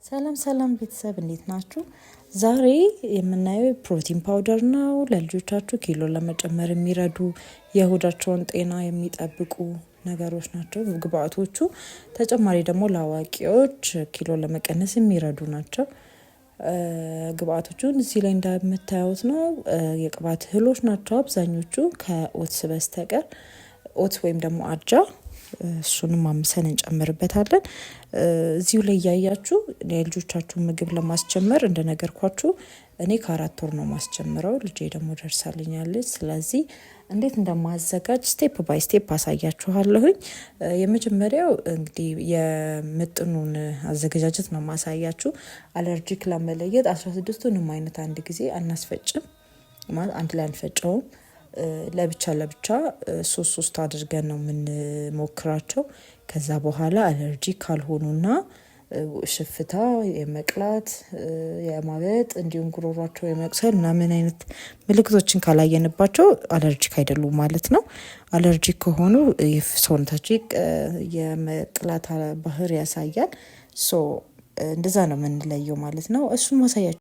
ሰላም ሰላም ቤተሰብ እንዴት ናችሁ? ዛሬ የምናየው ፕሮቲን ፓውደር ነው። ለልጆቻችሁ ኪሎ ለመጨመር የሚረዱ የሆዳቸውን ጤና የሚጠብቁ ነገሮች ናቸው ግብአቶቹ። ተጨማሪ ደግሞ ለአዋቂዎች ኪሎ ለመቀነስ የሚረዱ ናቸው። ግብአቶቹን እዚህ ላይ እንደምታዩት ነው። የቅባት እህሎች ናቸው አብዛኞቹ ከኦትስ በስተቀር ኦትስ ወይም ደግሞ አጃ እሱንም አምሰን እንጨምርበታለን። እዚሁ ላይ ያያችሁ የልጆቻችሁን ምግብ ለማስጀመር እንደነገርኳችሁ እኔ ከ4 ወር ነው ማስጀምረው። ልጄ ደግሞ ደርሳልኛለች። ስለዚህ እንዴት እንደማዘጋጅ ስቴፕ ባይ ስቴፕ አሳያችኋለሁኝ። የመጀመሪያው እንግዲህ የምጥኑን አዘገጃጀት ነው ማሳያችሁ። አለርጂክ ለመለየት 16ቱንም አይነት አንድ ጊዜ አናስፈጭም ማለት አንድ ላይ አንፈጨውም። ለብቻ ሶስት አድርገን ነው የምንሞክራቸው። ከዛ በኋላ አለርጂ ካልሆኑና ሽፍታ የመቅላት የማበጥ እንዲሁም ጉሮሯቸው የመቅሰል ምናምን አይነት ምልክቶችን ካላየንባቸው አለርጂክ አይደሉም ማለት ነው። አለርጂክ ከሆኑ ሰውነታቸው የመቅላት ባህሪ ያሳያል። እንደዛ ነው የምንለየው ማለት ነው። እሱን ማሳያቸው